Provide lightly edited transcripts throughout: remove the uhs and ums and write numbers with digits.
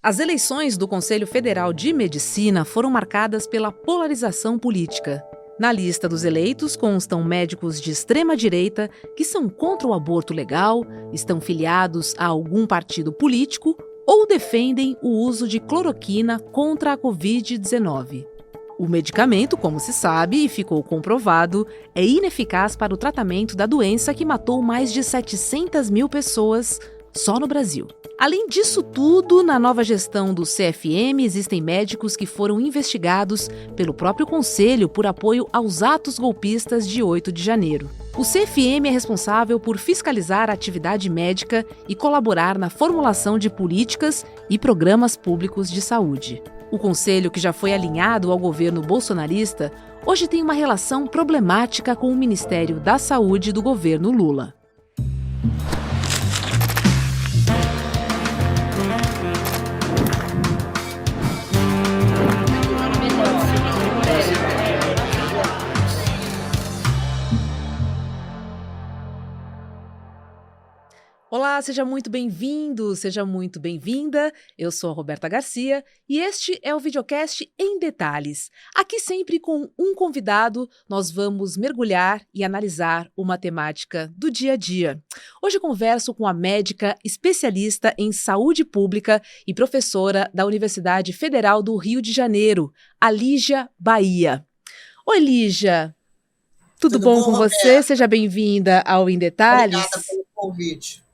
As eleições do Conselho Federal de Medicina foram marcadas pela polarização política. Na lista dos eleitos constam médicos de extrema-direita que são contra o aborto legal, estão filiados a algum partido político ou defendem o uso de cloroquina contra a Covid-19. O medicamento, como se sabe e ficou comprovado, é ineficaz para o tratamento da doença que matou mais de 700 mil pessoas só no Brasil. Além disso tudo, na nova gestão do CFM existem médicos que foram investigados pelo próprio Conselho por apoio aos atos golpistas de 8 de janeiro. O CFM é responsável por fiscalizar a atividade médica e colaborar na formulação de políticas e programas públicos de saúde. O Conselho, que já foi alinhado ao governo bolsonarista, hoje tem uma relação problemática com o Ministério da Saúde do governo Lula. Olá, seja muito bem-vindo, seja muito bem-vinda. Eu sou a Roberta Garcia e este é o videocast Em Detalhes. Aqui sempre com um convidado, nós vamos mergulhar e analisar uma temática do dia a dia. Hoje converso com a médica especialista em saúde pública e professora da Universidade Federal do Rio de Janeiro, a Lígia Bahia. Oi, Lígia. Tudo bom com Roberta? você? Seja bem-vinda ao Em Detalhes. Obrigada pelo convite.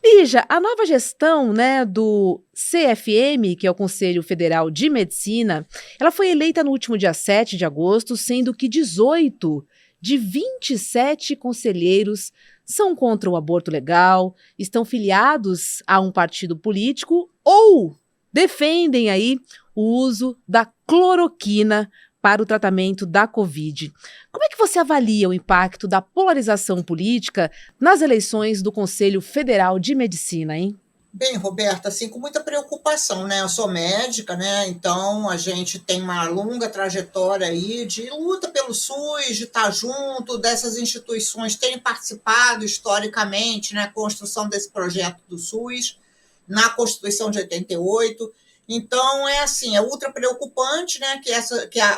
Lígia, a nova gestão, do CFM, que é o Conselho Federal de Medicina, ela foi eleita no último dia 7 de agosto, sendo que 18 de 27 conselheiros são contra o aborto legal, estão filiados a um partido político ou defendem aí o uso da cloroquina para o tratamento da Covid. Como é que você avalia o impacto da polarização política nas eleições do Conselho Federal de Medicina, hein? Bem, Roberta, assim, com muita preocupação, né? Eu sou médica, né? Então a gente tem uma longa trajetória aí de luta pelo SUS, de estar junto, dessas instituições terem participado historicamente na construção desse projeto do SUS, na Constituição de 88. Então, é assim, é ultra preocupante, né,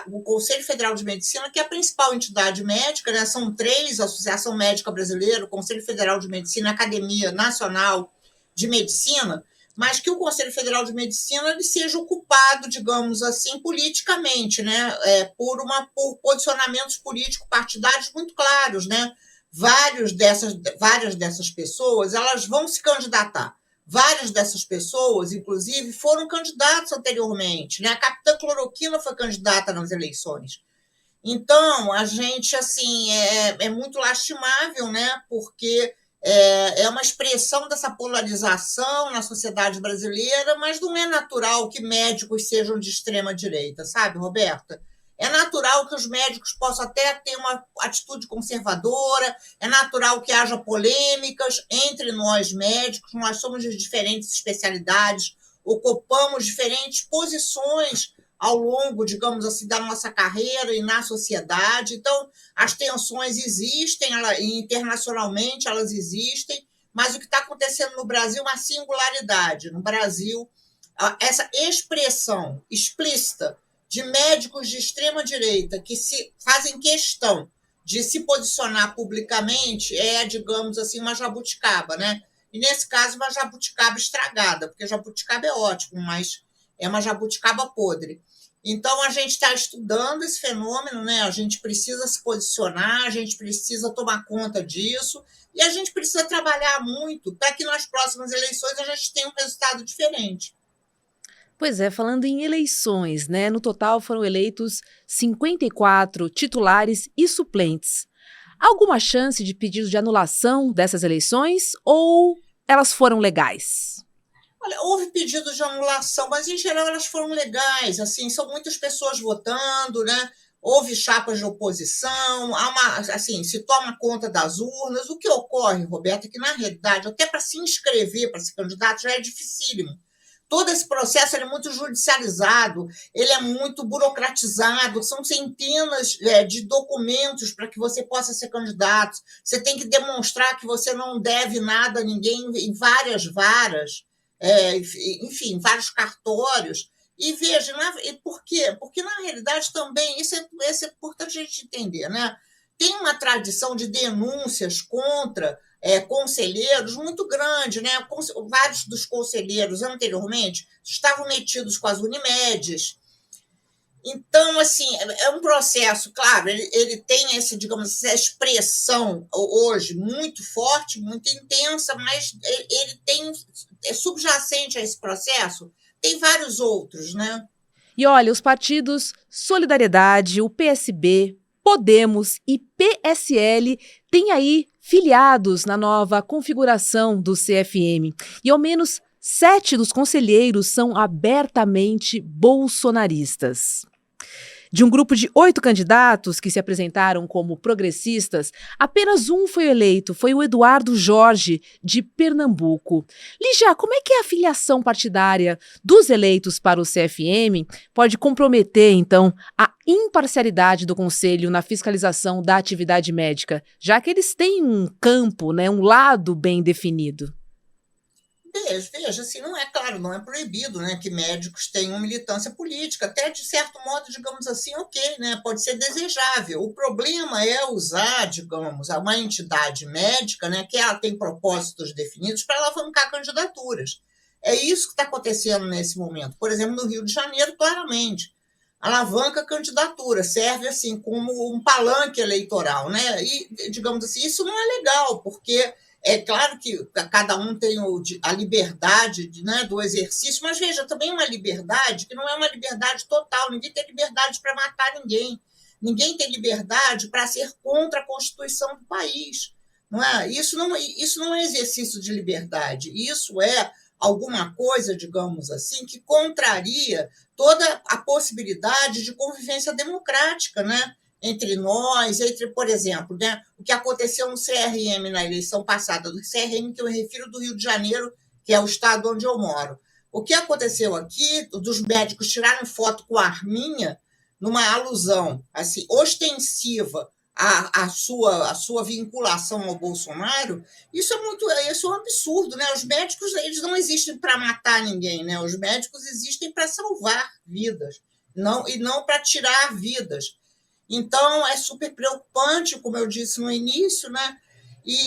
o Conselho Federal de Medicina, que é a principal entidade médica, né, são três: a Associação Médica Brasileira, o Conselho Federal de Medicina, a Academia Nacional de Medicina, mas que o Conselho Federal de Medicina ele seja ocupado, digamos assim, politicamente, né, por posicionamentos político-partidários muito claros, né. Várias dessas pessoas, elas vão se candidatar. Várias dessas pessoas, inclusive, foram candidatos anteriormente, né? A capitã Cloroquina foi candidata nas eleições. Então, a gente, assim, é muito lastimável, né? Porque é uma expressão dessa polarização na sociedade brasileira, mas não é natural que médicos sejam de extrema-direita, sabe, Roberta? É natural que os médicos possam até ter uma atitude conservadora, é natural que haja polêmicas entre nós médicos, nós somos de diferentes especialidades, ocupamos diferentes posições ao longo, digamos assim, da nossa carreira e na sociedade. Então, as tensões existem, internacionalmente elas existem, mas o que está acontecendo no Brasil é uma singularidade. No Brasil, essa expressão explícita de médicos de extrema-direita que se fazem questão de se posicionar publicamente digamos assim, uma jabuticaba, né? E, nesse caso, uma jabuticaba estragada, porque jabuticaba é ótimo, mas é uma jabuticaba podre. Então, a gente está estudando esse fenômeno, né? A gente precisa se posicionar, a gente precisa tomar conta disso e a gente precisa trabalhar muito para que nas próximas eleições a gente tenha um resultado diferente. Pois é, falando em eleições, no total foram eleitos 54 titulares e suplentes. Há alguma chance de pedido de anulação dessas eleições ou elas foram legais? Olha, houve pedidos de anulação, mas em geral elas foram legais, assim, são muitas pessoas votando, né? Houve chapas de oposição, se toma conta das urnas. O que ocorre, Roberto, é que, na realidade, até para se inscrever, para ser candidato, já é dificílimo. Todo esse processo é muito judicializado, ele é muito burocratizado, são centenas de documentos para que você possa ser candidato. Você tem que demonstrar que você não deve nada a ninguém em várias varas. enfim, vários cartórios. E veja, por quê? Porque, na realidade, também, isso é importante a gente entender, né? Tem uma tradição de denúncias contra conselheiros muito grande, né? Vários dos conselheiros anteriormente estavam metidos com as Unimedes. Então, assim, é um processo, claro, ele tem digamos, essa expressão hoje muito forte, muito intensa, mas ele tem, subjacente a esse processo, tem vários outros, né? E olha, os partidos Solidariedade, o PSB, Podemos e PSL têm aí filiados na nova configuração do CFM. E ao menos 7 dos conselheiros são abertamente bolsonaristas. De um grupo de 8 candidatos que se apresentaram como progressistas, apenas um foi eleito, foi o Eduardo Jorge, de Pernambuco. Lígia, como é que a filiação partidária dos eleitos para o CFM pode comprometer, então, a imparcialidade do Conselho na fiscalização da atividade médica, já que eles têm um campo, né, um lado bem definido? Veja, assim, não é claro, não é proibido, né, que médicos tenham militância política, até de certo modo, digamos assim, ok, né, pode ser desejável. O problema é usar, digamos, uma entidade médica, né, que ela tem propósitos definidos para alavancar candidaturas. É isso que está acontecendo nesse momento. Por exemplo, no Rio de Janeiro, claramente, alavanca a candidatura, serve assim como um palanque eleitoral, né? E, digamos assim, isso não é legal, porque é claro que cada um tem a liberdade né, do exercício, mas veja, também uma liberdade que não é uma liberdade total. Ninguém tem liberdade para matar ninguém. Ninguém tem liberdade para ser contra a Constituição do país. Não é? Isso não é exercício de liberdade. Isso é alguma coisa, digamos assim, que contraria toda a possibilidade de convivência democrática, né? Entre nós, por exemplo, né, o que aconteceu no CRM na eleição passada, do CRM que eu me refiro do Rio de Janeiro, que é o estado onde eu moro. O que aconteceu aqui, dos médicos tirarem foto com a arminha, numa alusão assim, ostensiva à sua vinculação ao Bolsonaro, isso é um absurdo, né? Os médicos eles não existem para matar ninguém, né? Os médicos existem para salvar vidas, e não para tirar vidas. Então, é super preocupante, como eu disse no início, né? E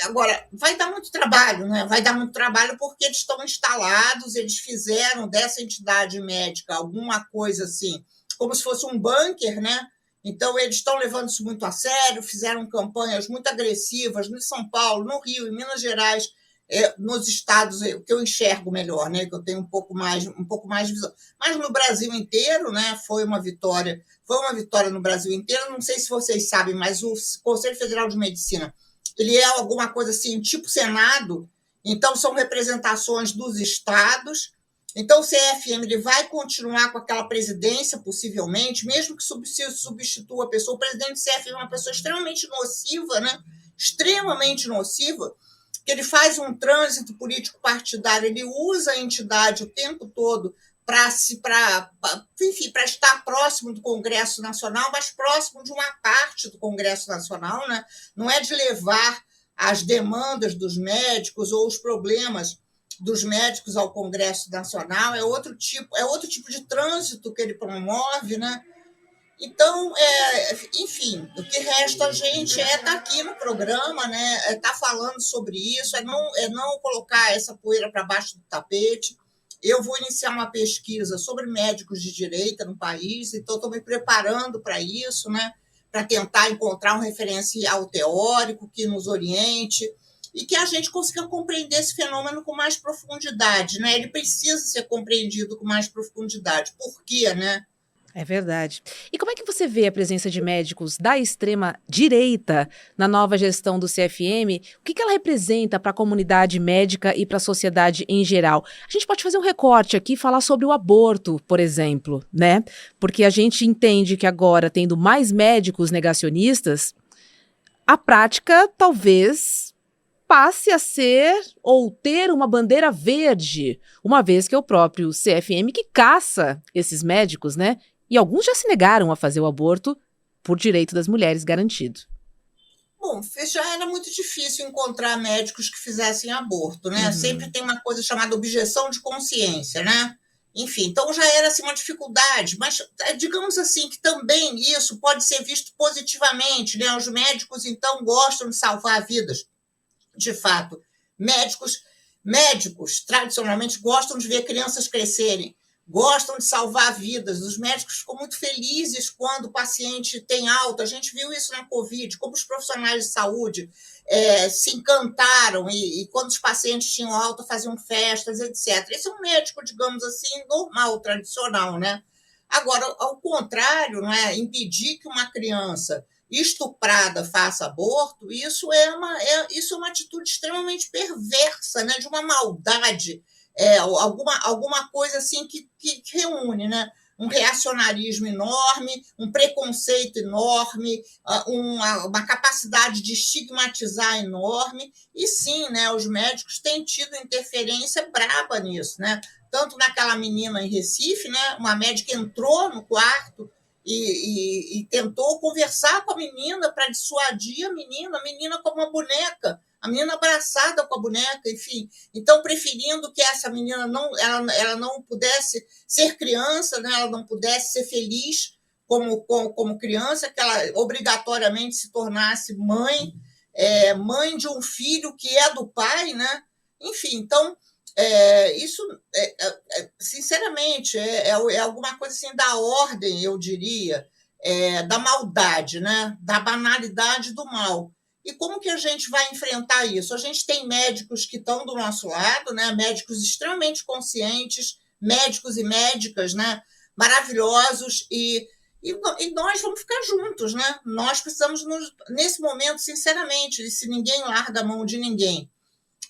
agora, vai dar muito trabalho, né? Vai dar muito trabalho porque eles estão instalados, eles fizeram dessa entidade médica alguma coisa assim, como se fosse um bunker, né? Então, eles estão levando isso muito a sério, fizeram campanhas muito agressivas no São Paulo, no Rio, em Minas Gerais, nos estados que eu enxergo melhor, né? Que eu tenho um pouco mais de visão. Mas no Brasil inteiro, né? Foi uma vitória no Brasil inteiro. Não sei se vocês sabem, mas o Conselho Federal de Medicina ele é alguma coisa assim, tipo Senado, então são representações dos estados. Então o CFM ele vai continuar com aquela presidência, possivelmente, mesmo que substitua a pessoa. O presidente do CFM é uma pessoa extremamente nociva, né? Extremamente nociva, que ele faz um trânsito político partidário, ele usa a entidade o tempo todo para estar próximo do Congresso Nacional, mas próximo de uma parte do Congresso Nacional, né? Não é de levar as demandas dos médicos ou os problemas dos médicos ao Congresso Nacional, é outro tipo de trânsito que ele promove, né? Então, enfim, o que resta a gente estar aqui no programa, né? Estar falando sobre isso, não colocar essa poeira para baixo do tapete. Eu vou iniciar uma pesquisa sobre médicos de direita no país, então estou me preparando para isso, né? Para tentar encontrar um referencial teórico que nos oriente e que a gente consiga compreender esse fenômeno com mais profundidade, né? Ele precisa ser compreendido com mais profundidade. Por quê, né? É verdade. E como é que você vê a presença de médicos da extrema-direita na nova gestão do CFM? O que ela representa para a comunidade médica e para a sociedade em geral? A gente pode fazer um recorte aqui e falar sobre o aborto, por exemplo, né? Porque a gente entende que agora, tendo mais médicos negacionistas, a prática talvez passe a ser ou ter uma bandeira verde, uma vez que é o próprio CFM que caça esses médicos, né? E alguns já se negaram a fazer o aborto por direito das mulheres garantido. Bom, já era muito difícil encontrar médicos que fizessem aborto, né? Sempre Uhum. tem uma coisa chamada objeção de consciência, né? Enfim, então já era assim, uma dificuldade, mas digamos assim que também isso pode ser visto positivamente, né? Os médicos, então, gostam de salvar vidas, de fato. Médicos, médicos tradicionalmente gostam de ver crianças crescerem, gostam de salvar vidas. Os médicos ficam muito felizes quando o paciente tem alta. A gente viu isso na Covid, como os profissionais de saúde se encantaram e quando os pacientes tinham alta faziam festas, etc. Esse é um médico, digamos assim, normal, tradicional, né? Agora, ao contrário, não é? Impedir que uma criança estuprada faça aborto, isso é uma atitude extremamente perversa, né? De uma maldade, alguma coisa assim que reúne, né? Um reacionarismo enorme, um preconceito enorme, uma capacidade de estigmatizar enorme, e sim, né, os médicos têm tido interferência braba nisso, né? Tanto naquela menina em Recife, né, uma médica entrou no quarto e tentou conversar com a menina para dissuadir a menina como uma boneca, a menina abraçada com a boneca, enfim. Então, preferindo que essa menina ela não pudesse ser criança, né? Ela não pudesse ser feliz como criança, que ela obrigatoriamente se tornasse mãe, mãe de um filho que é do pai, né? Enfim, então, isso, sinceramente, alguma coisa assim da ordem, eu diria, da maldade, né? Da banalidade do mal. E como que a gente vai enfrentar isso? A gente tem médicos que estão do nosso lado, né? Médicos extremamente conscientes, médicos e médicas, né? Maravilhosos, e nós vamos ficar juntos, né? Nós precisamos, nesse momento, sinceramente, se ninguém larga a mão de ninguém,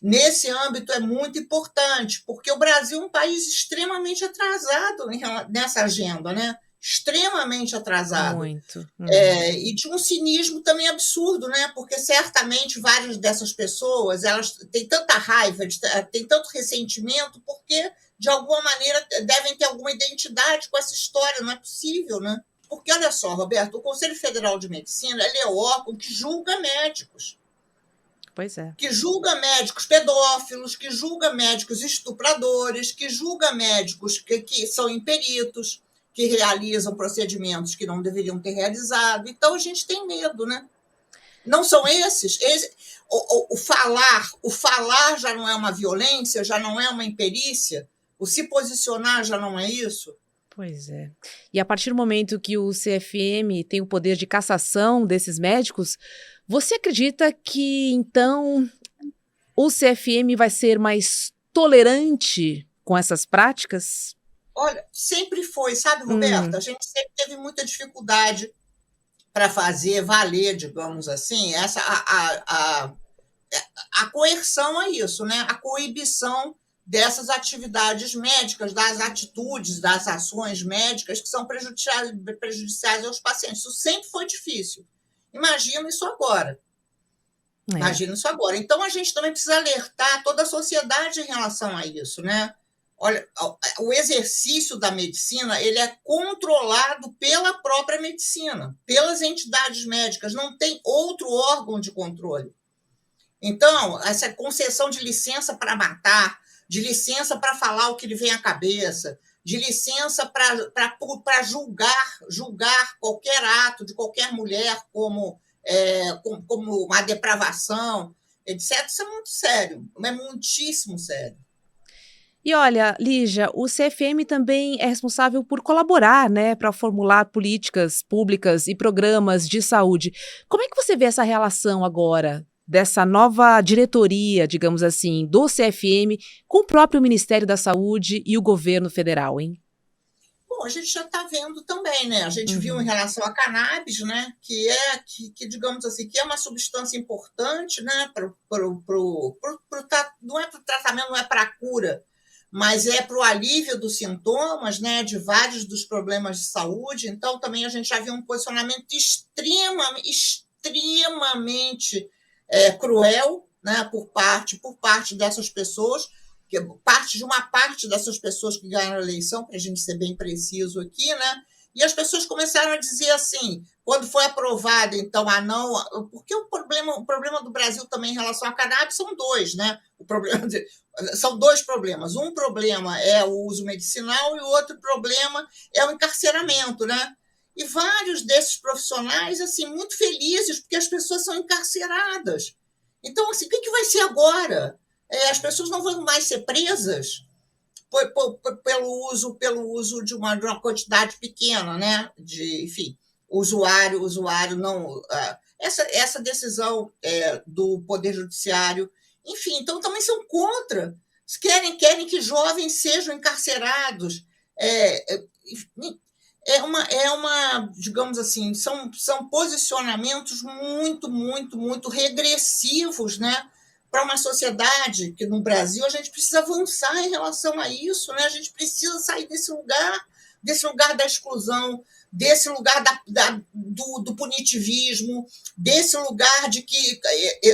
nesse âmbito é muito importante, porque o Brasil é um país extremamente atrasado nessa agenda, né? Extremamente atrasado. Muito. Uhum. E de um cinismo também absurdo, né? Porque certamente várias dessas pessoas elas têm tanta raiva, têm tanto ressentimento, porque de alguma maneira devem ter alguma identidade com essa história, não é possível, né? Porque olha só, Roberto, o Conselho Federal de Medicina ele é o órgão que julga médicos, Pois é. que julga médicos pedófilos, que julga médicos estupradores, que julga médicos que são imperitos, que realizam procedimentos que não deveriam ter realizado. Então, a gente tem medo, né? Não são esses. O falar já não é uma violência, já não é uma imperícia, o se posicionar já não é isso. Pois é. E a partir do momento que o CFM tem o poder de cassação desses médicos, você acredita que então o CFM vai ser mais tolerante com essas práticas? Olha, sempre foi, sabe, Roberta? A Hum, gente sempre teve muita dificuldade para fazer valer, digamos assim, a coerção a isso, né? A coibição dessas atividades médicas, das atitudes, das ações médicas que são prejudiciais aos pacientes. Isso sempre foi difícil. Imagina isso agora. é. Imagina isso agora. Então, a gente também precisa alertar toda a sociedade em relação a isso, né? Olha, o exercício da medicina ele é controlado pela própria medicina, pelas entidades médicas, não tem outro órgão de controle. Então, essa concessão de licença para matar, de licença para falar o que lhe vem à cabeça, de licença para julgar qualquer ato de qualquer mulher como uma depravação, etc., isso é muito sério, é muitíssimo sério. E olha, Lígia, o CFM também é responsável por colaborar, né, para formular políticas públicas e programas de saúde. Como é que você vê essa relação agora dessa nova diretoria, digamos assim, do CFM com o próprio Ministério da Saúde e o governo federal, hein? Bom, a gente já está vendo também, né? A gente viu em Uhum. relação à cannabis, né? Que digamos assim, que é uma substância importante, né? Não é para o tratamento, não é para a cura, mas é para o alívio dos sintomas, né? De vários dos problemas de saúde. Então, também a gente já viu um posicionamento extremamente cruel, né? Por parte dessas pessoas, uma parte dessas pessoas que ganharam a eleição, para a gente ser bem preciso aqui, né? E as pessoas começaram a dizer assim, quando foi aprovado, então, porque o problema do Brasil também em relação à cannabis são dois, né? São dois problemas. Um problema é o uso medicinal e o outro problema é o encarceramento, né? E vários desses profissionais, assim, muito felizes, porque as pessoas são encarceradas. Então, assim, o que vai ser agora? As pessoas não vão mais ser presas pelo uso de uma quantidade pequena, né? Enfim, usuário não. Essa decisão do Poder Judiciário, enfim, então também são contra. Querem que jovens sejam encarcerados. Digamos assim, são posicionamentos muito, muito, muito regressivos, né? Para uma sociedade que no Brasil a gente precisa avançar em relação a isso, né? A gente precisa sair desse lugar da exclusão, desse lugar do punitivismo, desse lugar de que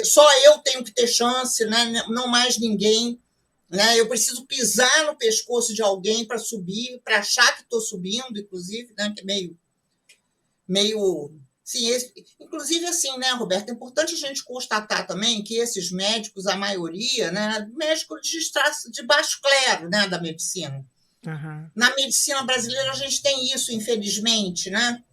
só eu tenho que ter chance, né? Não mais ninguém. Né? Eu preciso pisar no pescoço de alguém para subir, para achar que estou subindo, inclusive, né? Que é meio sim, inclusive assim, né, Roberto, é importante a gente constatar também que esses médicos, a maioria, né, médicos de baixo clero, né, da medicina. Uhum. Na medicina brasileira a gente tem isso, infelizmente, né?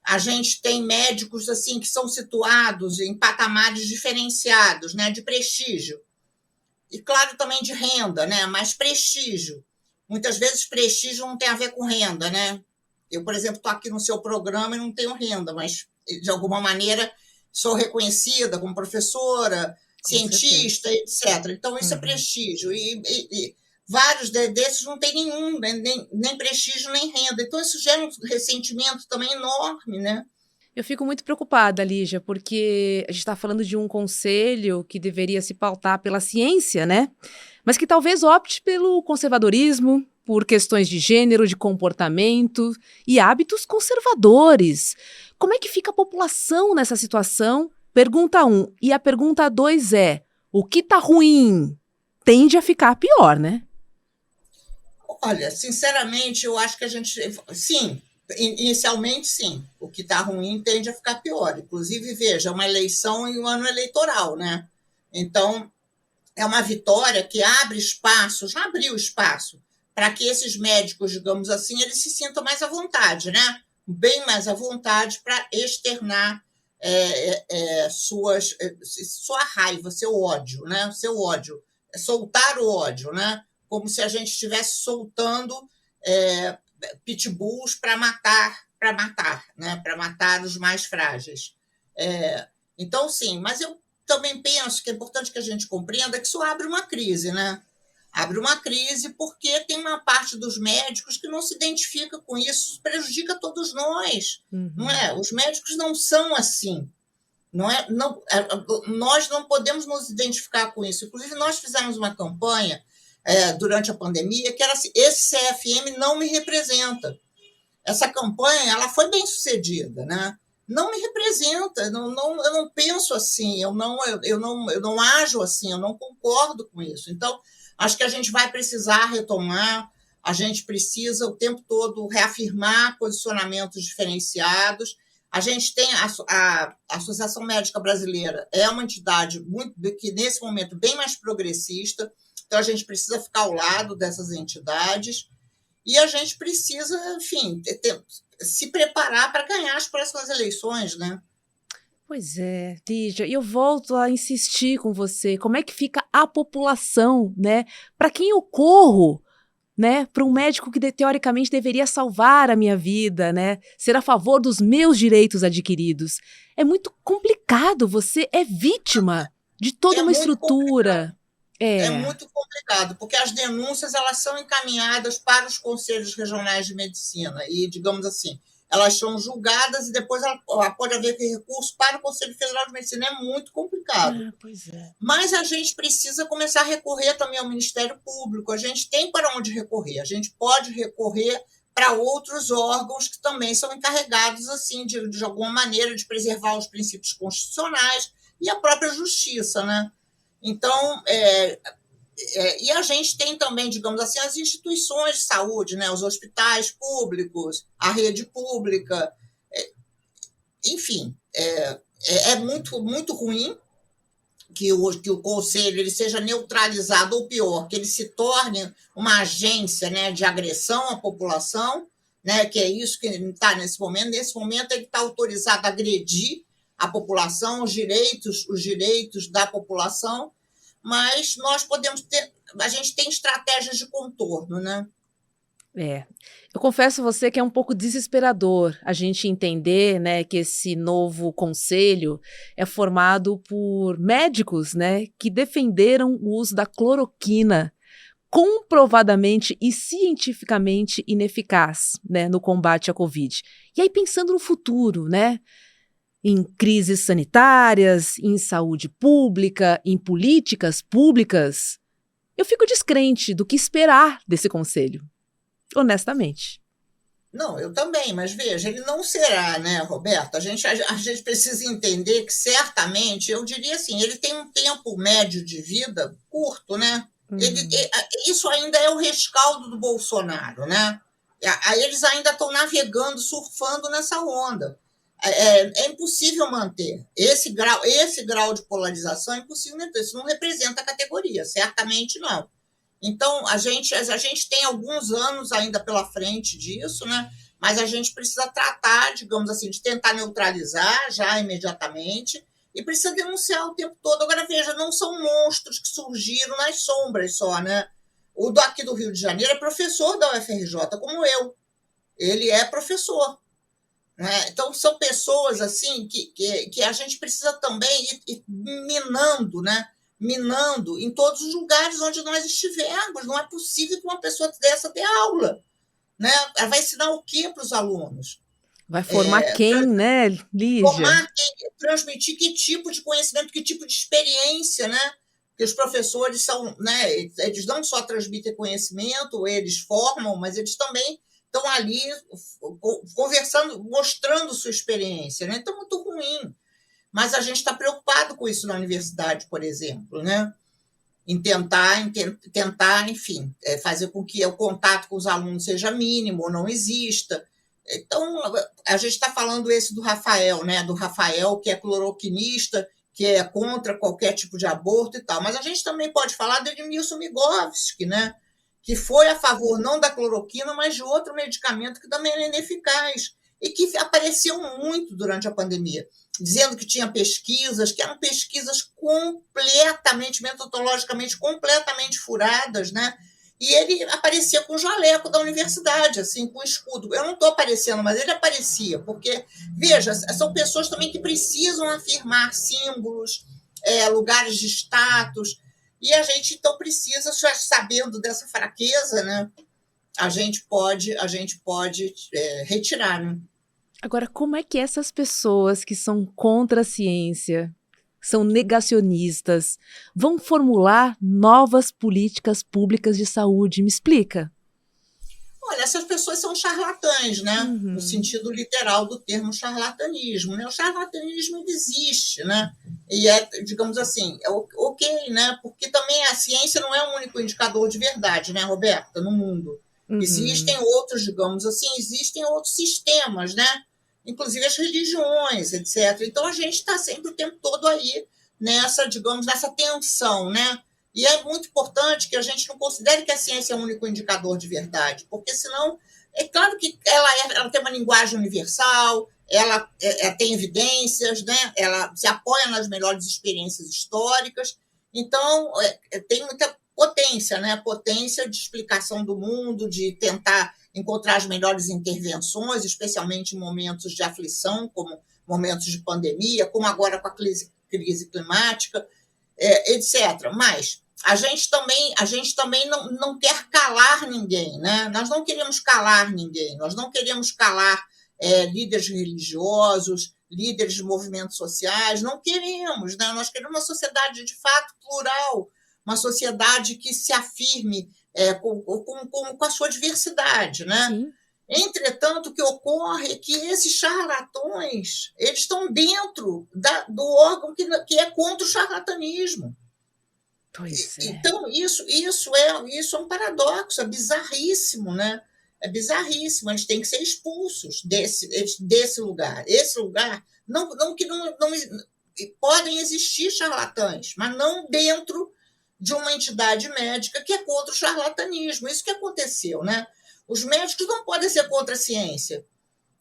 A gente tem médicos assim que são situados em patamares diferenciados, né, de prestígio. E, claro, também de renda, né? Mas prestígio. Muitas vezes prestígio não tem a ver com renda, né? Eu, por exemplo, estou aqui no seu programa e não tenho renda, mas, de alguma maneira, sou reconhecida como professora, Com cientista, certeza. etc. Então, isso é prestígio. E vários desses não tem nenhum, nem prestígio, nem renda. Então, isso gera um ressentimento também enorme, né? Eu fico muito preocupada, Lígia, porque a gente está falando de um conselho que deveria se pautar pela ciência, né? Mas que talvez opte pelo conservadorismo, por questões de gênero, de comportamento e hábitos conservadores. Como é que fica a população nessa situação? Pergunta 1. E a pergunta 2 é: o que está ruim tende a ficar pior, né? Olha, sinceramente, eu acho que a gente. Sim, inicialmente, sim. O que está ruim tende a ficar pior. Inclusive, veja, uma eleição em um ano eleitoral, né? Então, é uma vitória que abre espaço, já abriu espaço, para que esses médicos, digamos assim, eles se sintam mais à vontade, né? Bem mais à vontade para externar sua raiva, seu ódio, né? Seu ódio, soltar o ódio, né? Como se a gente estivesse soltando pitbulls para matar, né? Para matar os mais frágeis. Então, sim, mas eu também penso que é importante que a gente compreenda que isso abre uma crise, né? Abre uma crise porque tem uma parte dos médicos que não se identifica com isso prejudica todos nós, não é? Os médicos não são assim, não é? Não, nós não podemos nos identificar com isso. Inclusive, nós fizemos uma campanha durante a pandemia que era assim, esse CFM não me representa. Essa campanha ela foi bem sucedida, né? Não me representa, eu não penso assim, eu não ajo assim, eu não concordo com isso. Então, acho que a gente vai precisar retomar, a gente precisa o tempo todo reafirmar posicionamentos diferenciados. A gente tem a Associação Médica Brasileira, é uma entidade que, nesse momento, bem mais progressista, então a gente precisa ficar ao lado dessas entidades e a gente precisa, enfim, se preparar para ganhar as próximas eleições, né? Pois é, Lígia, e eu volto a insistir com você, como é que fica a população, né? Para quem eu corro, né? Para um médico que teoricamente deveria salvar a minha vida, né? Ser a favor dos meus direitos adquiridos. É muito complicado, você é vítima de toda É uma muito complicado. estrutura. É É. muito complicado, porque as denúncias elas são encaminhadas para os conselhos regionais de medicina e, digamos assim, elas são julgadas e depois ela pode haver recurso para o Conselho Federal de Medicina. É muito complicado. Pois é. Mas a gente precisa começar a recorrer também ao Ministério Público. A gente tem para onde recorrer. A gente pode recorrer para outros órgãos que também são encarregados, assim, de alguma maneira, de preservar os princípios constitucionais e a própria justiça, né? Então, E a gente tem também, digamos assim, as instituições de saúde, né? Os hospitais públicos, a rede pública, enfim, é muito, muito ruim que o conselho ele seja neutralizado, ou pior, que ele se torne uma agência, né, de agressão à população, né, que é isso que ele está nesse momento. Nesse momento, ele está autorizado a agredir a população, os direitos da população, mas nós podemos ter, a gente tem estratégias de contorno, né? É. Eu confesso a você que é um pouco desesperador a gente entender, né, que esse novo conselho é formado por médicos, né, que defenderam o uso da cloroquina comprovadamente e cientificamente ineficaz, né, no combate à Covid. E aí pensando no futuro, né, em crises sanitárias, em saúde pública, em políticas públicas, eu fico descrente do que esperar desse conselho, honestamente. Não, eu também, mas veja, ele não será, né, Roberto? A gente precisa entender que certamente, eu diria assim, ele tem um tempo médio de vida curto, né? Uhum. Isso ainda é o rescaldo do Bolsonaro, né? Aí eles ainda estão navegando, surfando nessa onda. É impossível manter esse grau de polarização, é impossível manter. Isso não representa a categoria, certamente não. Então, a gente tem alguns anos ainda pela frente disso, né? Mas a gente precisa tratar, digamos assim, de tentar neutralizar já imediatamente e precisa denunciar o tempo todo. Agora, veja, não são monstros que surgiram nas sombras só, né? O daqui do Rio de Janeiro é professor da UFRJ, como eu. Ele é professor. Né? Então, são pessoas assim que a gente precisa também ir minando, né? Minando em todos os lugares onde nós estivermos. Não é possível que uma pessoa dessa dê aula. Né? Ela vai ensinar o quê para os alunos? Vai formar quem, né, Lígia? Formar, transmitir que tipo de conhecimento, que tipo de experiência, né? Que os professores são, né? Eles não só transmitem conhecimento, eles formam, mas eles também estão ali conversando, mostrando sua experiência, né? Então, muito ruim. Mas a gente está preocupado com isso na universidade, por exemplo, né? Em tentar, enfim, fazer com que o contato com os alunos seja mínimo ou não exista. Então, a gente está falando esse do Rafael, né? Do Rafael, que é cloroquinista, que é contra qualquer tipo de aborto e tal. Mas a gente também pode falar do Edmilson Migovski, né? Que foi a favor não da cloroquina, mas de outro medicamento que também era ineficaz e que apareceu muito durante a pandemia, dizendo que tinha pesquisas, que eram pesquisas completamente, metodologicamente, completamente furadas, né? E ele aparecia com o jaleco da universidade, assim, com o escudo. Eu não estou aparecendo, mas ele aparecia, porque, veja, são pessoas também que precisam afirmar símbolos, lugares de status, e a gente, então, precisa, já sabendo dessa fraqueza, né, a gente pode retirar, né? Agora, como é que essas pessoas que são contra a ciência, são negacionistas, vão formular novas políticas públicas de saúde? Me explica. Olha, essas pessoas são charlatãs, né? No Uhum. sentido literal do termo charlatanismo, né? O charlatanismo existe, né? E digamos assim, ok, né? Porque também a ciência não é o único indicador de verdade, né, Roberta, no mundo. Existem Uhum. outros, digamos assim, existem outros sistemas, né? Inclusive as religiões, etc. Então a gente está sempre o tempo todo aí nessa, digamos, nessa tensão, né? E é muito importante que a gente não considere que a ciência é o único indicador de verdade, porque senão, é claro que ela tem uma linguagem universal, ela tem evidências, né? Ela se apoia nas melhores experiências históricas, então tem muita potência, né? Potência de explicação do mundo, de tentar encontrar as melhores intervenções, especialmente em momentos de aflição, como momentos de pandemia, como agora com a crise climática, etc. Mas a gente também não quer calar ninguém, né? Nós não queremos calar ninguém, nós não queremos calar líderes religiosos, líderes de movimentos sociais, não queremos, né? Nós queremos uma sociedade de fato plural, uma sociedade que se afirme com a sua diversidade, né? Sim. Entretanto, o que ocorre é que esses charlatões eles estão dentro do órgão que é contra o charlatanismo. Pois é. Então, isso é um paradoxo, é bizarríssimo, né? É bizarríssimo, eles têm que ser expulsos desse lugar. Esse lugar, não podem existir charlatães, mas não dentro de uma entidade médica que é contra o charlatanismo. Isso que aconteceu, né? Os médicos não podem ser contra a ciência,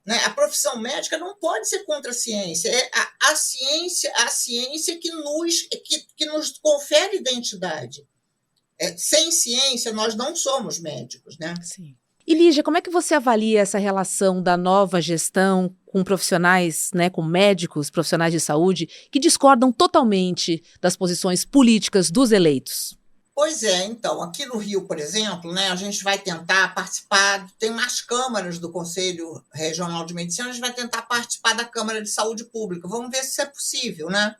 né? A profissão médica não pode ser contra a ciência. É a ciência que nos confere identidade. Sem ciência, nós não somos médicos, né? Sim. E, Lígia, como é que você avalia essa relação da nova gestão com profissionais, né, com médicos, profissionais de saúde, que discordam totalmente das posições políticas dos eleitos? Pois é, então, aqui no Rio, por exemplo, né, a gente vai tentar participar, tem mais câmaras do Conselho Regional de Medicina, a gente vai tentar participar da Câmara de Saúde Pública. Vamos ver se isso é possível, né?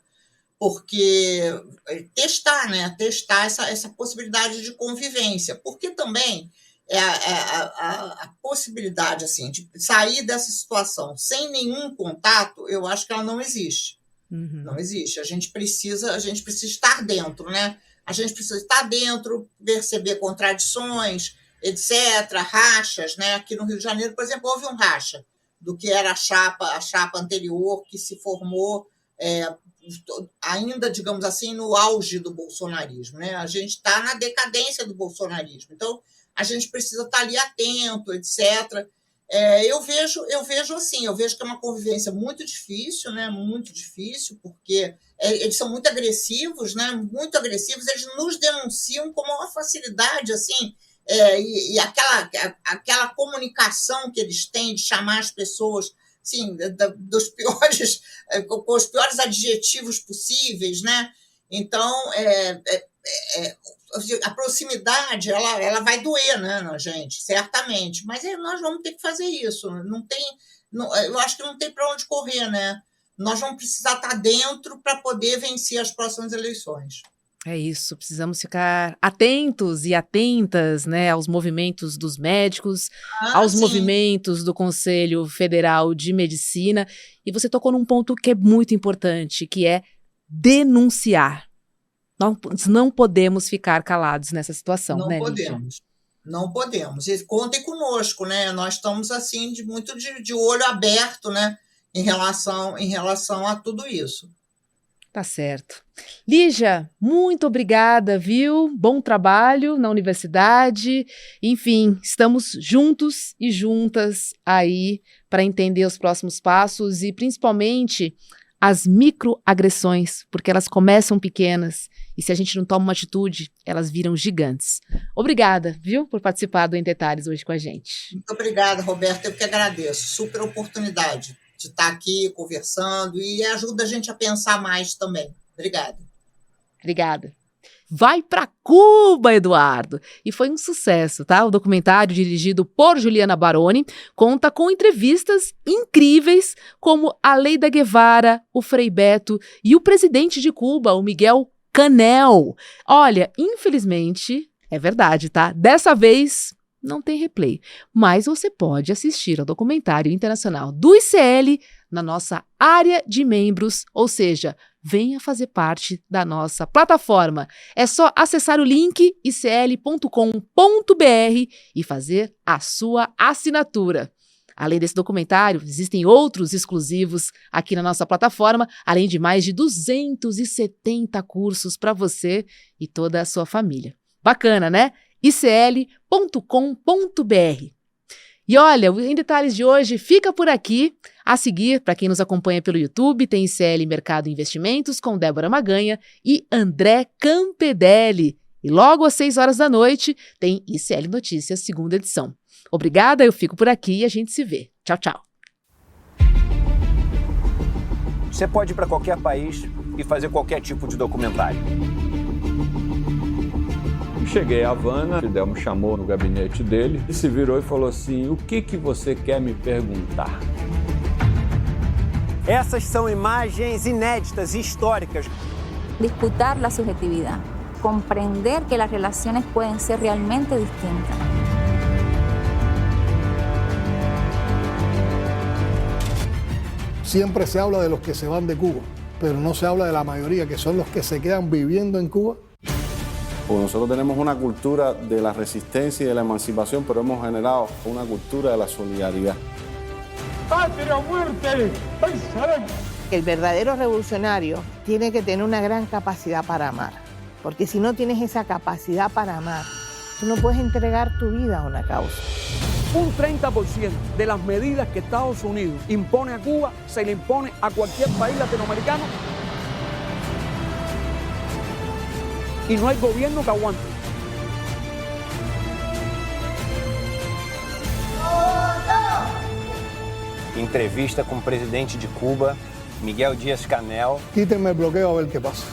Porque testar essa possibilidade de convivência, porque também a possibilidade assim, de sair dessa situação sem nenhum contato, eu acho que ela não existe. Uhum. Não existe. A gente precisa estar dentro, né? A gente precisa estar dentro, perceber contradições, etc., rachas, né? Aqui no Rio de Janeiro, por exemplo, houve um racha do que era a chapa anterior que se formou ainda, digamos assim, no auge do bolsonarismo, né? A gente está na decadência do bolsonarismo. Então, a gente precisa estar ali atento, etc. Eu vejo assim, eu vejo que é uma convivência muito difícil, né? Muito difícil, porque eles são muito agressivos, né? Muito agressivos, eles nos denunciam com uma facilidade, assim, e aquela comunicação que eles têm de chamar as pessoas, assim, com os piores adjetivos possíveis, né? Então, a proximidade ela vai doer, né, na gente, certamente, mas nós vamos ter que fazer isso. Eu acho que não tem para onde correr, né? Nós vamos precisar estar dentro para poder vencer as próximas eleições. É isso, precisamos ficar atentos e atentas, né, aos movimentos dos médicos, aos sim. movimentos do Conselho Federal de Medicina. E você tocou num ponto que é muito importante, que é denunciar. Nós não podemos ficar calados nessa situação, não né, podemos. Lígia? Não podemos. E contem conosco, né? Nós estamos assim muito de olho aberto, né, em relação a tudo isso. Tá certo. Lígia, muito obrigada, viu? Bom trabalho na universidade. Enfim, estamos juntos e juntas aí para entender os próximos passos e principalmente as microagressões, porque elas começam pequenas e se a gente não toma uma atitude, elas viram gigantes. Obrigada, viu, por participar do Em Detalhes hoje com a gente. Muito obrigada, Roberta. Eu que agradeço. Super oportunidade de estar aqui conversando e ajuda a gente a pensar mais também. Obrigada. Obrigada. Vai para Cuba, Eduardo! E foi um sucesso, tá? O documentário, dirigido por Juliana Baroni, conta com entrevistas incríveis como a Leida Guevara, o Frei Beto e o presidente de Cuba, o Miguel Canel. Olha, infelizmente, é verdade, tá? Dessa vez não tem replay, mas você pode assistir ao documentário internacional do ICL na nossa área de membros, ou seja, venha fazer parte da nossa plataforma. É só acessar o link icl.com.br e fazer a sua assinatura. Além desse documentário, existem outros exclusivos aqui na nossa plataforma, além de mais de 270 cursos para você e toda a sua família. Bacana, né? icl.com.br. E olha, o Em Detalhes de hoje fica por aqui. A seguir, para quem nos acompanha pelo YouTube, tem ICL Mercado e Investimentos com Débora Maganha e André Campedelli. E logo às 6 horas da noite tem ICL Notícias, segunda edição. Obrigada, eu fico por aqui e a gente se vê. Tchau, tchau. Você pode ir para qualquer país e fazer qualquer tipo de documentário. Cheguei a Havana, o Fidel me chamou no gabinete dele e se virou e falou assim: o que você quer me perguntar? Essas são imagens inéditas e históricas. Disputar la subjetividad, comprender que las relaciones pueden ser realmente distintas. Siempre se habla de los que se van de Cuba, pero no se habla de la mayoría, que son los que se quedan viviendo en Cuba Porque nosotros tenemos una cultura de la resistencia y de la emancipación, pero hemos generado una cultura de la solidaridad. ¡Patria o muerte! ¡Pensaremos! El verdadero revolucionario tiene que tener una gran capacidad para amar, porque si no tienes esa capacidad para amar, tú no puedes entregar tu vida a una causa. Un 30% de las medidas que Estados Unidos impone a Cuba se le impone a cualquier país latinoamericano y no hay gobierno que aguante. Entrevista com o presidente de Cuba, Miguel Díaz-Canel. Quítenme el bloqueo a ver qué pasa.